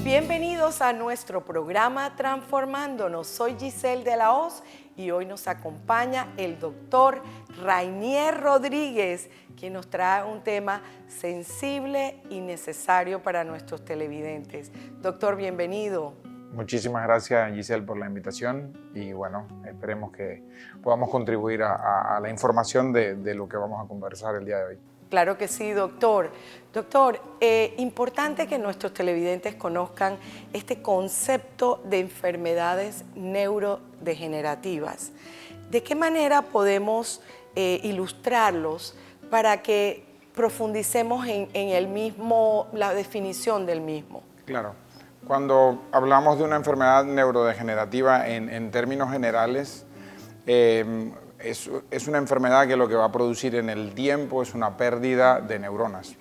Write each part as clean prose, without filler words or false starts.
Bienvenidos a nuestro programa Transformándonos. Soy Giselle de la Hoz y hoy nos acompaña el doctor Rainier Rodríguez, quien nos trae un tema sensible y necesario para nuestros televidentes. Doctor, bienvenido. Muchísimas gracias, Giselle, por la invitación y bueno, esperemos que podamos contribuir a la información de lo que vamos a conversar el día de hoy. Claro que sí, doctor. Doctor, importante que nuestros televidentes conozcan este concepto de enfermedades neurodegenerativas. ¿De qué manera podemos ilustrarlos para que profundicemos en el mismo, la definición del mismo? Claro. Cuando hablamos de una enfermedad neurodegenerativa en términos generales, es una enfermedad que lo que va a producir en el tiempo es una pérdida de neuronas.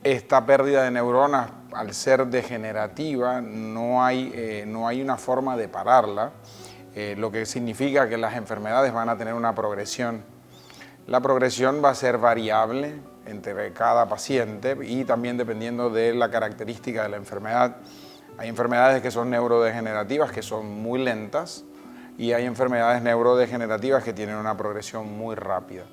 Esta pérdida de neuronas, al ser degenerativa, no hay una forma de pararla, lo que significa que las enfermedades van a tener una progresión. La progresión va a ser variable entre cada paciente y también dependiendo de la característica de la enfermedad. Hay enfermedades que son neurodegenerativas, que son muy lentas, y hay enfermedades neurodegenerativas que tienen una progresión muy rápida.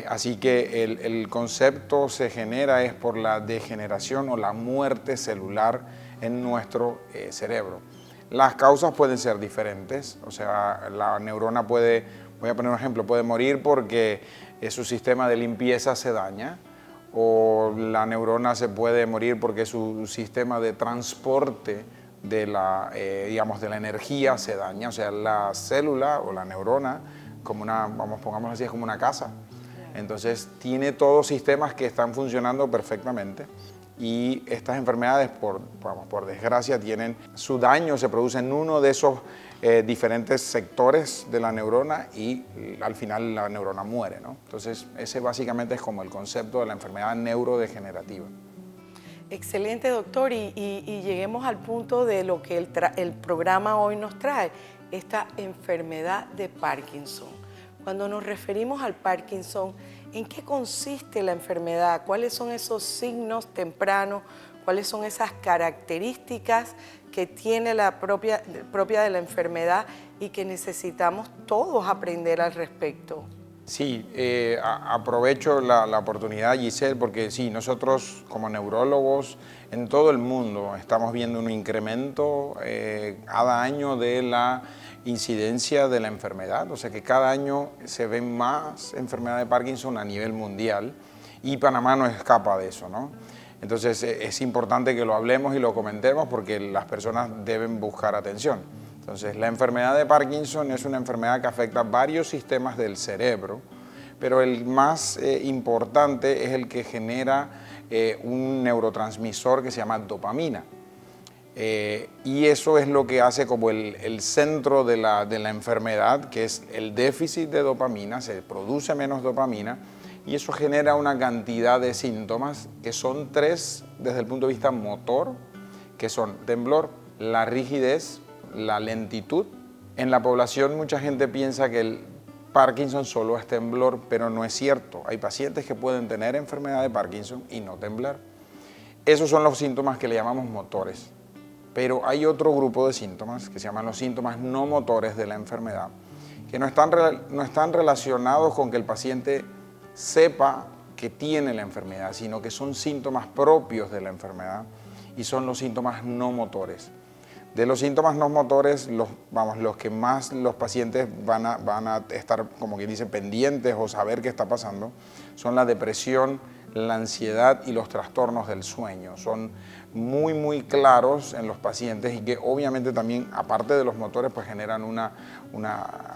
Así que el concepto se genera es por la degeneración o la muerte celular en nuestro cerebro. Las causas pueden ser diferentes, o sea, la neurona puede, voy a poner un ejemplo, puede morir porque su sistema de limpieza se daña, o la neurona se puede morir porque su sistema de transporte de la energía se daña. O sea, la célula o la neurona, pongámoslo así, es como una casa. Entonces, tiene todos sistemas que están funcionando perfectamente. Y estas enfermedades, por desgracia, tienen su daño, se produce en uno de esos diferentes sectores de la neurona y al final la neurona muere, ¿no? Entonces, ese básicamente es como el concepto de la enfermedad neurodegenerativa. Excelente, doctor, y lleguemos al punto de lo que el programa hoy nos trae, esta enfermedad de Parkinson. Cuando nos referimos al Parkinson, ¿en qué consiste la enfermedad? ¿Cuáles son esos signos tempranos? ¿Cuáles son esas características que tiene la propia de la enfermedad y que necesitamos todos aprender al respecto? Sí, aprovecho la oportunidad, Giselle, porque sí, nosotros como neurólogos en todo el mundo estamos viendo un incremento cada año de la incidencia de la enfermedad, o sea que cada año se ven más enfermedad de Parkinson a nivel mundial y Panamá no escapa de eso, ¿no? Entonces es importante que lo hablemos y lo comentemos porque las personas deben buscar atención. Entonces, la enfermedad de Parkinson es una enfermedad que afecta varios sistemas del cerebro, pero el más importante es el que genera un neurotransmisor que se llama dopamina. Y eso es lo que hace como el centro de la enfermedad, que es el déficit de dopamina, se produce menos dopamina y eso genera una cantidad de síntomas que son tres desde el punto de vista motor, que son temblor, la rigidez, la lentitud. En la población mucha gente piensa que el Parkinson solo es temblor, pero no es cierto. Hay pacientes que pueden tener enfermedad de Parkinson y no temblar. Esos son los síntomas que le llamamos motores. Pero hay otro grupo de síntomas que se llaman los síntomas no motores de la enfermedad, que no están relacionados con que el paciente sepa que tiene la enfermedad, sino que son síntomas propios de la enfermedad y son los síntomas no motores. De los síntomas no motores, los que más los pacientes van a estar, como que dice, pendientes o saber qué está pasando, son la depresión, la ansiedad y los trastornos del sueño. Son muy, muy claros en los pacientes y que obviamente también, aparte de los motores, pues generan una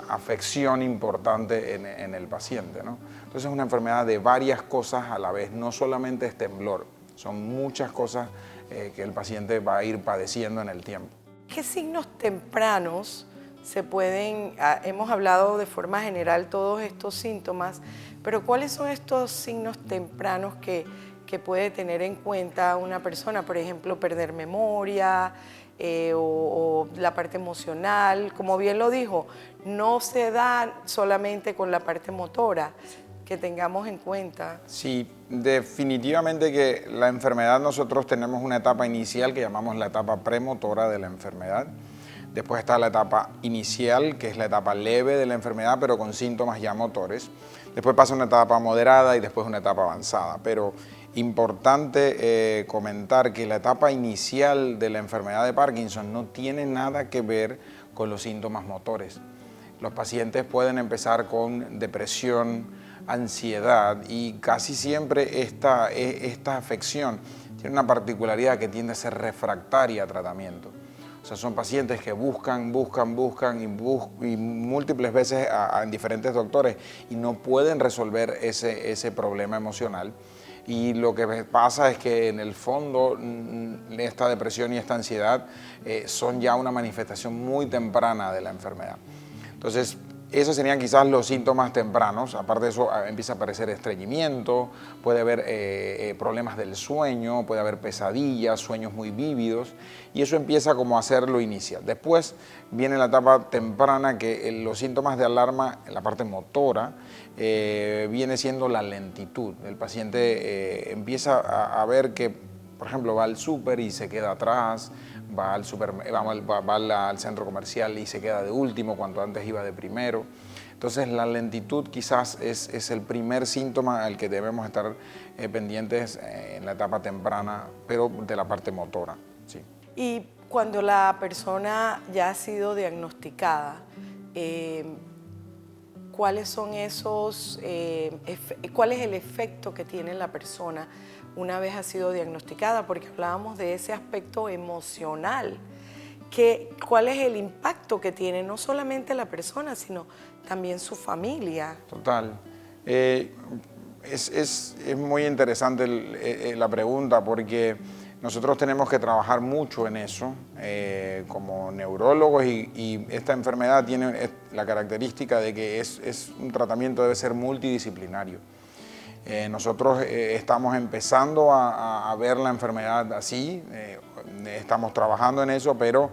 afección importante en el paciente, ¿no? Entonces es una enfermedad de varias cosas a la vez, no solamente es temblor, son muchas cosas que el paciente va a ir padeciendo en el tiempo. ¿Qué signos tempranos hemos hablado de forma general todos estos síntomas, pero ¿cuáles son estos signos tempranos que puede tener en cuenta una persona? Por ejemplo, perder memoria o la parte emocional. Como bien lo dijo, no se da solamente con la parte motora, que tengamos en cuenta. Sí, definitivamente que la enfermedad, nosotros tenemos una etapa inicial que llamamos la etapa premotora de la enfermedad. Después está la etapa inicial, que es la etapa leve de la enfermedad, pero con síntomas ya motores. Después pasa una etapa moderada y después una etapa avanzada. Pero importante comentar que la etapa inicial de la enfermedad de Parkinson no tiene nada que ver con los síntomas motores. Los pacientes pueden empezar con depresión, ansiedad, y casi siempre esta afección tiene una particularidad que tiende a ser refractaria a tratamiento. O sea, son pacientes que buscan y múltiples veces en diferentes doctores y no pueden resolver ese problema emocional. Y lo que pasa es que en el fondo esta depresión y esta ansiedad son ya una manifestación muy temprana de la enfermedad. Entonces, esos serían quizás los síntomas tempranos. Aparte de eso, empieza a aparecer estreñimiento, puede haber problemas del sueño, puede haber pesadillas, sueños muy vívidos, y eso empieza como a ser lo inicial. Después viene la etapa temprana, que los síntomas de alarma en la parte motora viene siendo la lentitud. El paciente empieza a ver que, por ejemplo, va al súper y se queda atrás, va al centro comercial y se queda de último cuando antes iba de primero. Entonces la lentitud quizás es el primer síntoma al que debemos estar pendientes en la etapa temprana, pero de la parte motora. Sí. Y cuando la persona ya ha sido diagnosticada, ¿cuáles son cuál es el efecto que tiene en la persona una vez ha sido diagnosticada? Porque hablábamos de ese aspecto emocional. ¿Cuál es el impacto que tiene no solamente la persona, sino también su familia? Total. Es muy interesante la pregunta, porque nosotros tenemos que trabajar mucho en eso como neurólogos, y esta enfermedad tiene la característica de que un tratamiento debe ser multidisciplinario. Nosotros estamos empezando a ver la enfermedad así, estamos trabajando en eso, pero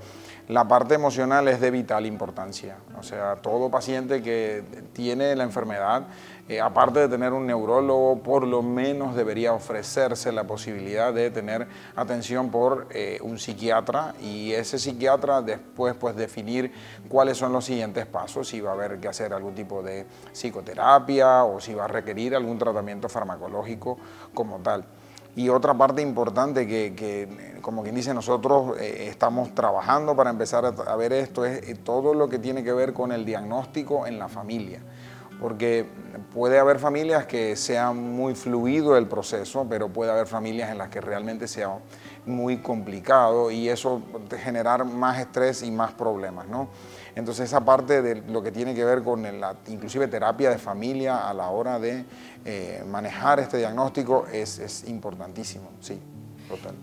la parte emocional es de vital importancia. O sea, todo paciente que tiene la enfermedad, aparte de tener un neurólogo, por lo menos debería ofrecerse la posibilidad de tener atención por un psiquiatra, y ese psiquiatra después pues definir cuáles son los siguientes pasos, si va a haber que hacer algún tipo de psicoterapia o si va a requerir algún tratamiento farmacológico como tal. Y otra parte importante que como quien dice, nosotros estamos trabajando para empezar a ver esto, es todo lo que tiene que ver con el diagnóstico en la familia. Porque puede haber familias que sea muy fluido el proceso, pero puede haber familias en las que realmente sea muy complicado, y eso generar más estrés y más problemas, ¿no? Entonces esa parte de lo que tiene que ver con inclusive terapia de familia a la hora de manejar este diagnóstico es importantísimo, sí, total.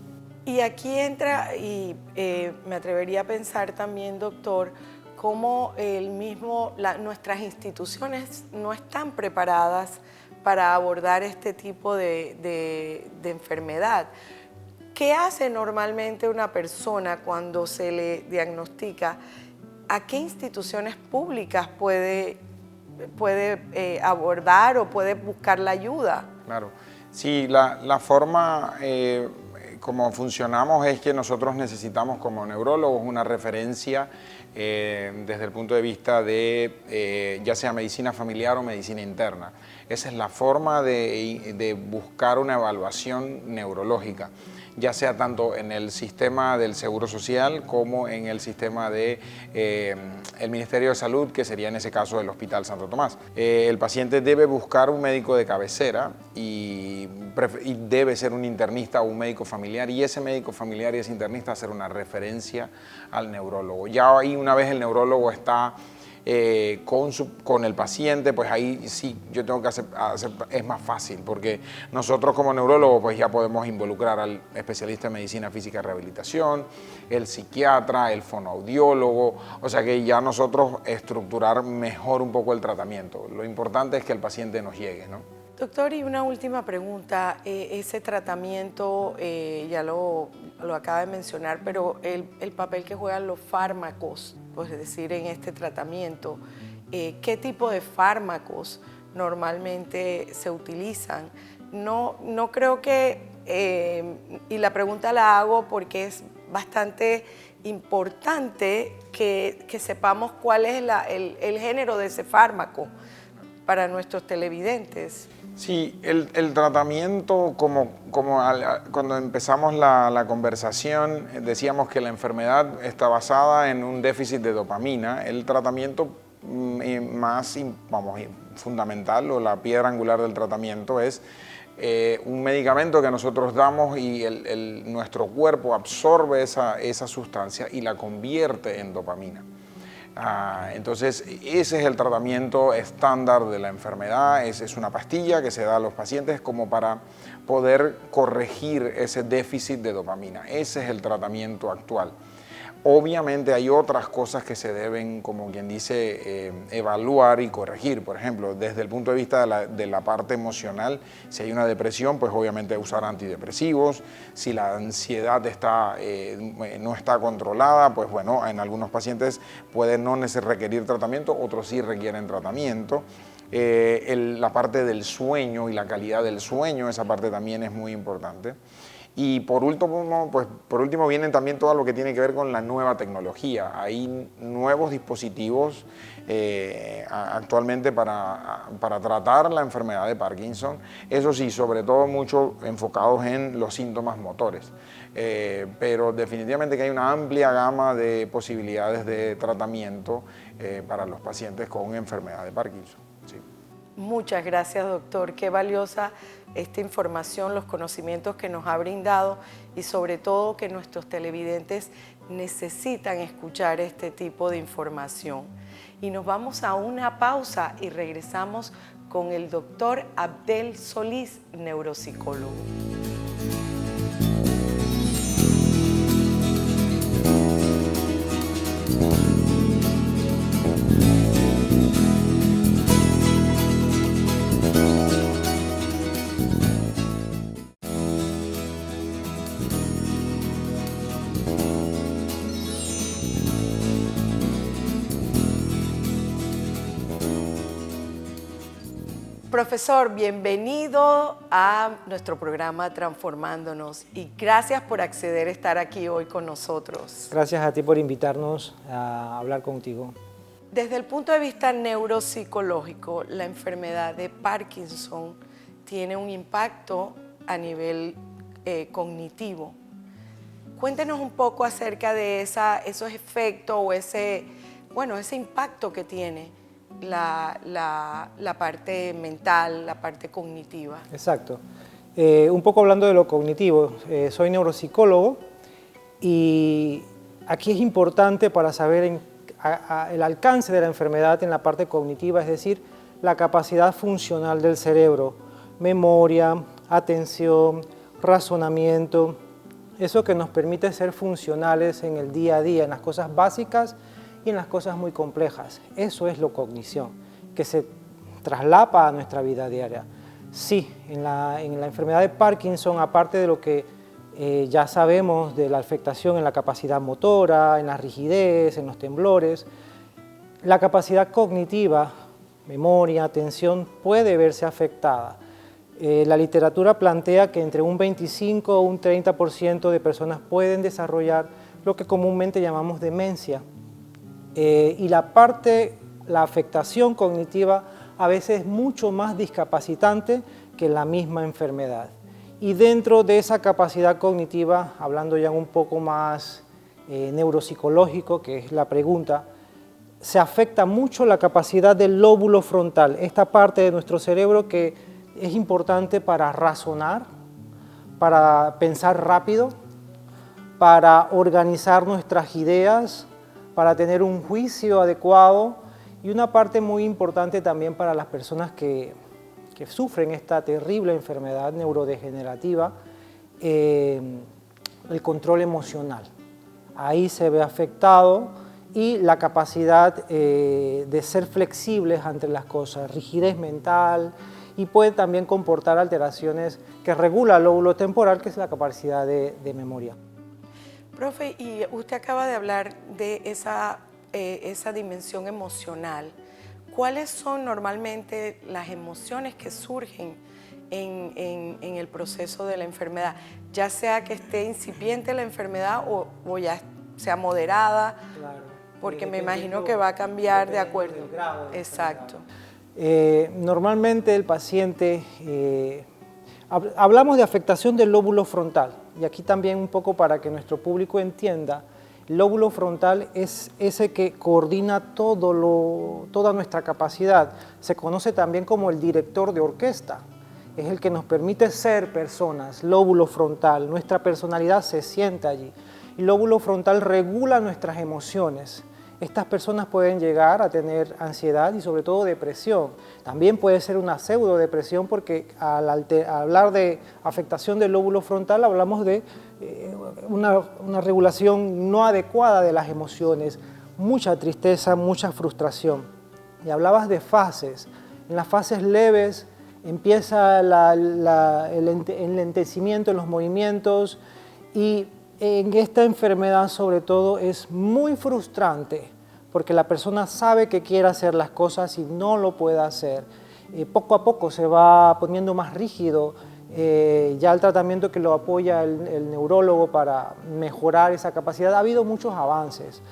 Y aquí entra, y me atrevería a pensar también, doctor, cómo nuestras instituciones no están preparadas para abordar este tipo de enfermedad. ¿Qué hace normalmente una persona cuando se le diagnostica? ¿A qué instituciones públicas puede abordar o puede buscar la ayuda? Claro, sí, la forma como funcionamos es que nosotros necesitamos como neurólogos una referencia desde el punto de vista de ya sea medicina familiar o medicina interna. Esa es la forma de buscar una evaluación neurológica, ya sea tanto en el sistema del Seguro Social como en el sistema del Ministerio de Salud, que sería en ese caso el Hospital Santo Tomás. El paciente debe buscar un médico de cabecera y debe ser un internista o un médico familiar, y ese médico familiar y ese internista hacer una referencia al neurólogo. Ya ahí, una vez el neurólogo está con el paciente, pues ahí sí yo tengo que es más fácil, porque nosotros como neurólogos pues ya podemos involucrar al especialista en medicina física y rehabilitación, el psiquiatra, el fonoaudiólogo, o sea que ya nosotros estructurar mejor un poco el tratamiento. Lo importante es que el paciente nos llegue, ¿no? Doctor, y una última pregunta. Ese tratamiento, ya lo acaba de mencionar, pero el papel que juegan los fármacos, pues es decir, en este tratamiento, ¿qué tipo de fármacos normalmente se utilizan? No creo que, y la pregunta la hago porque es bastante importante que sepamos cuál es el género de ese fármaco para nuestros televidentes. Sí, el tratamiento, cuando empezamos la conversación, decíamos que la enfermedad está basada en un déficit de dopamina. El tratamiento más fundamental, o la piedra angular del tratamiento, es un medicamento que nosotros damos y nuestro cuerpo absorbe esa sustancia y la convierte en dopamina. Entonces, ese es el tratamiento estándar de la enfermedad. Es una pastilla que se da a los pacientes como para poder corregir ese déficit de dopamina. Ese es el tratamiento actual. Obviamente hay otras cosas que se deben, como quien dice, evaluar y corregir. Por ejemplo, desde el punto de vista de la parte emocional, si hay una depresión, pues obviamente usar antidepresivos. Si la ansiedad no está controlada, pues bueno, en algunos pacientes puede no requerir tratamiento, otros sí requieren tratamiento. La parte del sueño y la calidad del sueño, esa parte también es muy importante. Y por último vienen también todo lo que tiene que ver con la nueva tecnología. Hay nuevos dispositivos actualmente para tratar la enfermedad de Parkinson. Eso sí, sobre todo mucho enfocados en los síntomas motores. Pero definitivamente que hay una amplia gama de posibilidades de tratamiento para los pacientes con enfermedad de Parkinson. Sí. Muchas gracias, doctor. Qué valiosa esta información, los conocimientos que nos ha brindado y sobre todo que nuestros televidentes necesitan escuchar este tipo de información. Y nos vamos a una pausa y regresamos con el doctor Abdel Solís, neuropsicólogo. Profesor, bienvenido a nuestro programa Transformándonos y gracias por acceder a estar aquí hoy con nosotros. Gracias a ti por invitarnos a hablar contigo. Desde el punto de vista neuropsicológico, la enfermedad de Parkinson tiene un impacto a nivel cognitivo. Cuéntenos un poco acerca de esos efectos o ese impacto que tiene la parte mental, la parte cognitiva. Exacto. Un poco hablando de lo cognitivo, soy neuropsicólogo y aquí es importante para saber el alcance de la enfermedad en la parte cognitiva, es decir, la capacidad funcional del cerebro, memoria, atención, razonamiento, eso que nos permite ser funcionales en el día a día, en las cosas básicas y en las cosas muy complejas. Eso es la cognición, que se traslapa a nuestra vida diaria. Sí, en la enfermedad de Parkinson, aparte de lo que ya sabemos de la afectación en la capacidad motora, en la rigidez, en los temblores, la capacidad cognitiva, memoria, atención, puede verse afectada. La literatura plantea que entre un 25 o un 30% de personas pueden desarrollar lo que comúnmente llamamos demencia. Y la afectación cognitiva a veces es mucho más discapacitante que la misma enfermedad. Y dentro de esa capacidad cognitiva, hablando ya un poco más neuropsicológico, que es la pregunta, se afecta mucho la capacidad del lóbulo frontal, esta parte de nuestro cerebro que es importante para razonar, para pensar rápido, para organizar nuestras ideas, para tener un juicio adecuado Y una parte muy importante también para las personas que sufren esta terrible enfermedad neurodegenerativa, el control emocional. Ahí se ve afectado y la capacidad de ser flexibles ante las cosas, rigidez mental, y puede también comportar alteraciones que regula el lóbulo temporal, que es la capacidad de memoria. Profe, y usted acaba de hablar de esa dimensión emocional. ¿Cuáles son normalmente las emociones que surgen en el proceso de la enfermedad? Ya sea que esté incipiente la enfermedad o ya sea moderada, Claro, porque me imagino que va a cambiar de acuerdo. Del grado de Exacto. Normalmente el paciente, hablamos de afectación del lóbulo frontal, y aquí también un poco para que nuestro público entienda, el lóbulo frontal es ese que coordina toda nuestra capacidad. Se conoce también como el director de orquesta. Es el que nos permite ser personas, lóbulo frontal. Nuestra personalidad se sienta allí. El lóbulo frontal regula nuestras emociones. Estas personas pueden llegar a tener ansiedad y sobre todo depresión. También puede ser una pseudodepresión porque al hablar de afectación del lóbulo frontal hablamos de una regulación no adecuada de las emociones, mucha tristeza, mucha frustración. Y hablabas de fases. En las fases leves empieza el enlentecimiento en los movimientos, y en esta enfermedad sobre todo es muy frustrante porque la persona sabe que quiere hacer las cosas y no lo puede hacer. Poco a poco se va poniendo más rígido, ya el tratamiento que lo apoya el neurólogo para mejorar esa capacidad. Ha habido muchos avances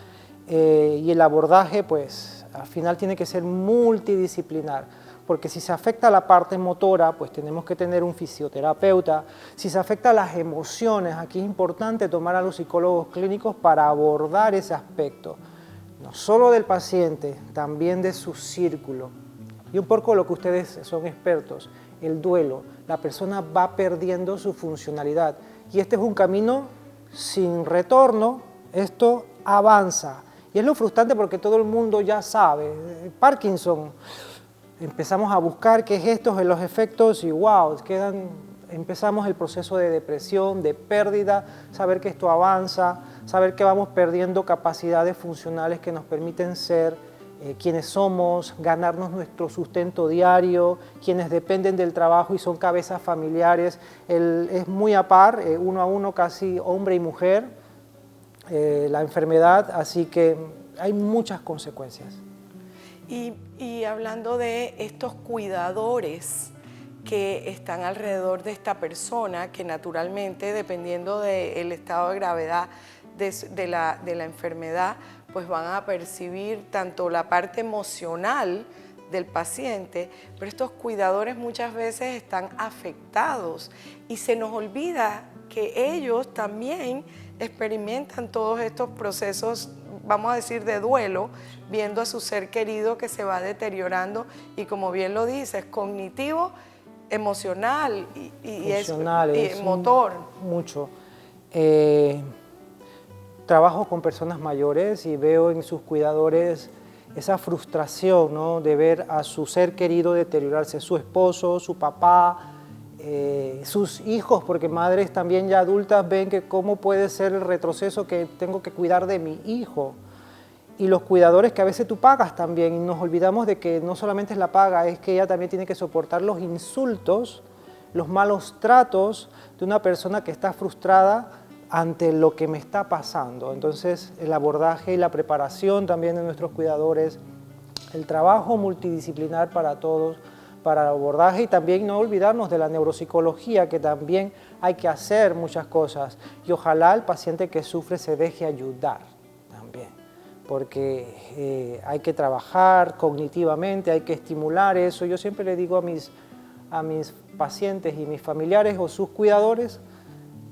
y el abordaje pues al final tiene que ser multidisciplinar. Porque si se afecta la parte motora, pues tenemos que tener un fisioterapeuta. Si se afecta las emociones, aquí es importante tomar a los psicólogos clínicos para abordar ese aspecto. No solo del paciente, también de su círculo. Y un poco lo que ustedes son expertos, el duelo. La persona va perdiendo su funcionalidad. Y este es un camino sin retorno, esto avanza. Y es lo frustrante porque todo el mundo ya sabe. Parkinson. Empezamos a buscar qué es esto, los efectos y wow, empezamos el proceso de depresión, de pérdida, saber que esto avanza, saber que vamos perdiendo capacidades funcionales que nos permiten ser quienes somos, ganarnos nuestro sustento diario, quienes dependen del trabajo y son cabezas familiares. Es muy a par, uno a uno, casi hombre y mujer, la enfermedad, así que hay muchas consecuencias. Y hablando de estos cuidadores que están alrededor de esta persona, que naturalmente, dependiendo del estado de gravedad de la enfermedad, pues van a percibir tanto la parte emocional del paciente, pero estos cuidadores muchas veces están afectados y se nos olvida que ellos también experimentan todos estos procesos, vamos a decir, de duelo, viendo a su ser querido que se va deteriorando y, como bien lo dices, cognitivo, emocional y motor. Mucho. Trabajo con personas mayores y veo en sus cuidadores esa frustración, ¿no?, de ver a su ser querido deteriorarse, su esposo, su papá, sus hijos, porque madres también ya adultas ven que cómo puede ser el retroceso que tengo que cuidar de mi hijo. Y los cuidadores que a veces tú pagas también, y nos olvidamos de que no solamente es la paga, es que ella también tiene que soportar los insultos, los malos tratos de una persona que está frustrada ante lo que me está pasando. Entonces el abordaje y la preparación también de nuestros cuidadores, el trabajo multidisciplinar para todos, para el abordaje, y también no olvidarnos de la neuropsicología, que también hay que hacer muchas cosas, y ojalá el paciente que sufre se deje ayudar también, porque hay que trabajar cognitivamente, hay que estimular eso. Yo siempre le digo a mis pacientes y mis familiares o sus cuidadores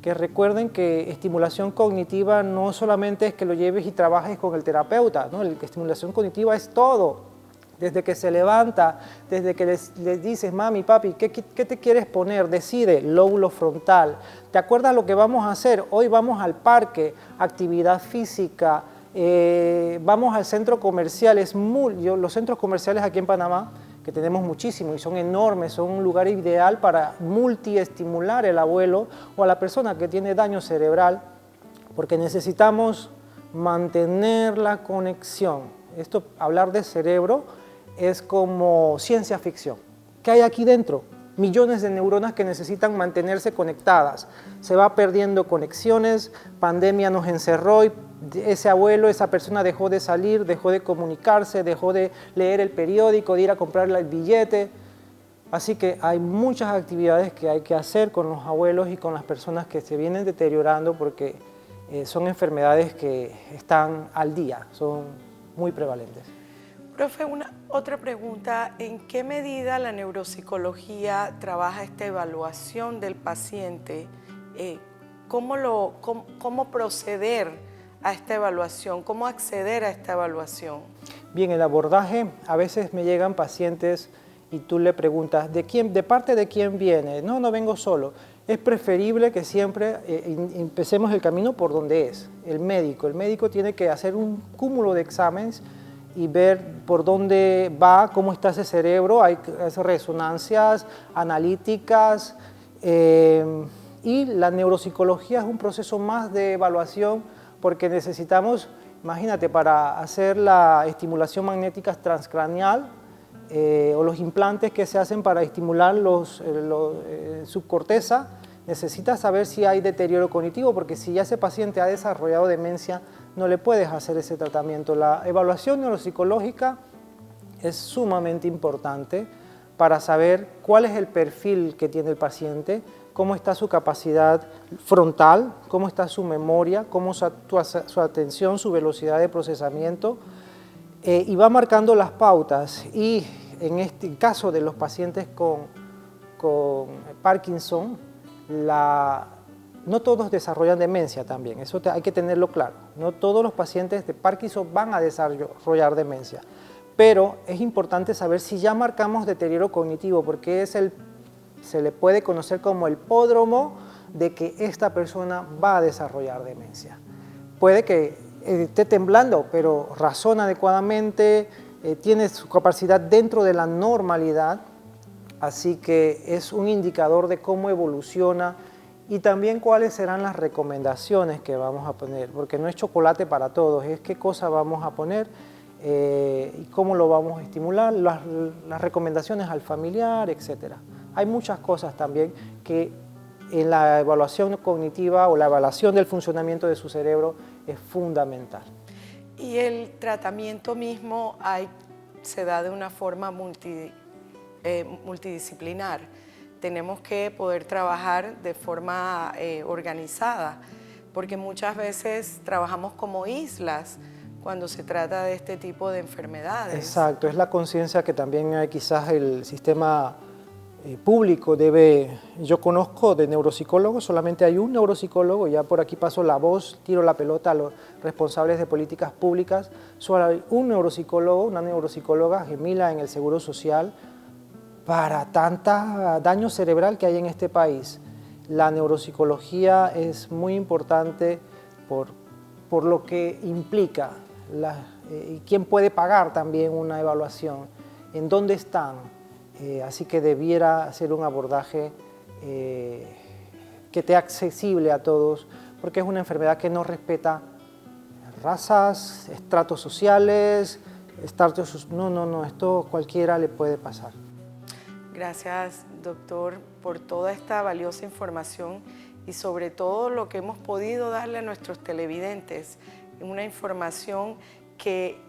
que recuerden que estimulación cognitiva no solamente es que lo lleves y trabajes con el terapeuta, ¿no? La estimulación cognitiva es todo. Desde que se levanta, desde que les dices, mami, papi, ¿qué te quieres poner? Decide, lóbulo frontal. ¿Te acuerdas lo que vamos a hacer? Hoy vamos al parque, actividad física, vamos al centro comercial, los centros comerciales aquí en Panamá, que tenemos muchísimos y son enormes, son un lugar ideal para multiestimular el abuelo o a la persona que tiene daño cerebral, porque necesitamos mantener la conexión. Hablar de cerebro es como ciencia ficción. ¿Qué hay aquí dentro? Millones de neuronas que necesitan mantenerse conectadas. Se va perdiendo conexiones, pandemia nos encerró y ese abuelo, esa persona dejó de salir, dejó de comunicarse, dejó de leer el periódico, de ir a comprar el billete. Así que hay muchas actividades que hay que hacer con los abuelos y con las personas que se vienen deteriorando porque son enfermedades que están al día, son muy prevalentes. Profe, otra pregunta, ¿en qué medida la neuropsicología trabaja esta evaluación del paciente? ¿Cómo proceder a esta evaluación? ¿Cómo acceder a esta evaluación? Bien, el abordaje, a veces me llegan pacientes y tú le preguntas, ¿de parte de quién viene? No vengo solo. Es preferible que siempre empecemos el camino por donde es, el médico. El médico tiene que hacer un cúmulo de exámenes y ver por dónde va, cómo está ese cerebro, hay resonancias analíticas y la neuropsicología es un proceso más de evaluación porque necesitamos, imagínate, para hacer la estimulación magnética transcraneal o los implantes que se hacen para estimular subcorteza, necesitas saber si hay deterioro cognitivo porque si ya ese paciente ha desarrollado demencia, no le puedes hacer ese tratamiento. La evaluación neuropsicológica es sumamente importante para saber cuál es el perfil que tiene el paciente, cómo está su capacidad frontal, cómo está su memoria, cómo actúa su atención, su velocidad de procesamiento, y va marcando las pautas. Y en este caso de los pacientes con Parkinson, no todos desarrollan demencia también, eso hay que tenerlo claro. No todos los pacientes de Parkinson van a desarrollar demencia, pero es importante saber si ya marcamos deterioro cognitivo, porque se le puede conocer como el pródromo de que esta persona va a desarrollar demencia. Puede que esté temblando, pero razona adecuadamente, tiene su capacidad dentro de la normalidad, así que es un indicador de cómo evoluciona y también cuáles serán las recomendaciones que vamos a poner, porque no es chocolate para todos, es qué cosa vamos a poner y cómo lo vamos a estimular, las recomendaciones al familiar, etc. Hay muchas cosas también que en la evaluación cognitiva o la evaluación del funcionamiento de su cerebro es fundamental. Y el tratamiento mismo se da de una forma multidisciplinar. Tenemos que poder trabajar de forma organizada, porque muchas veces trabajamos como islas cuando se trata de este tipo de enfermedades. Exacto, es la conciencia que también quizás el sistema público debe. Yo conozco de neuropsicólogos, solamente hay un neuropsicólogo, ya por aquí paso la voz, tiro la pelota a los responsables de políticas públicas, solo hay un neuropsicólogo, una neuropsicóloga gemila en el Seguro Social, para tanta daño cerebral que hay en este país. La neuropsicología es muy importante por lo que implica, y quién puede pagar también una evaluación, en dónde están, así que debiera ser un abordaje que esté accesible a todos, porque es una enfermedad que no respeta razas, estratos sociales, esto cualquiera le puede pasar. Gracias, doctor, por toda esta valiosa información y sobre todo lo que hemos podido darle a nuestros televidentes, una información que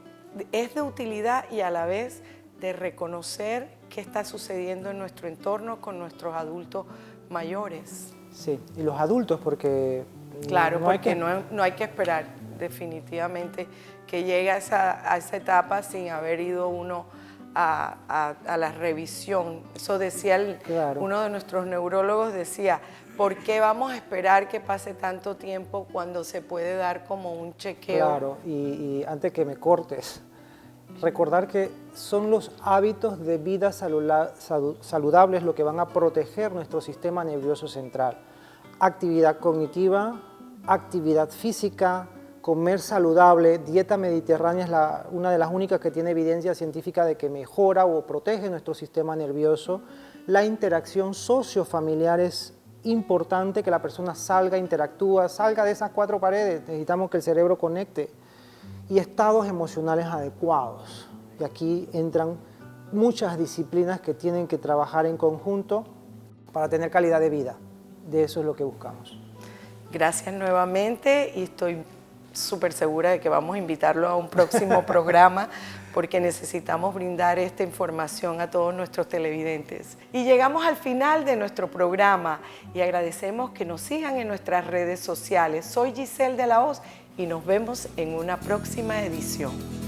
es de utilidad y a la vez de reconocer qué está sucediendo en nuestro entorno con nuestros adultos mayores. Sí, y los adultos porque... Claro, no hay que esperar definitivamente que llegue a esa etapa sin haber ido uno a la revisión. Eso decía uno de nuestros neurólogos, decía, ¿por qué vamos a esperar que pase tanto tiempo cuando se puede dar como un chequeo? Claro, y antes que me cortes, recordar que son los hábitos de vida saludables lo que van a proteger nuestro sistema nervioso central. Actividad cognitiva, actividad física, comer saludable, dieta mediterránea es una de las únicas que tiene evidencia científica de que mejora o protege nuestro sistema nervioso. La interacción sociofamiliar es importante, que la persona salga, interactúa, salga de esas 4 paredes, necesitamos que el cerebro conecte. Y estados emocionales adecuados. Y aquí entran muchas disciplinas que tienen que trabajar en conjunto para tener calidad de vida. De eso es lo que buscamos. Gracias nuevamente y estoy súper segura de que vamos a invitarlo a un próximo programa porque necesitamos brindar esta información a todos nuestros televidentes. Y llegamos al final de nuestro programa y agradecemos que nos sigan en nuestras redes sociales. Soy Giselle de la Hoz y nos vemos en una próxima edición.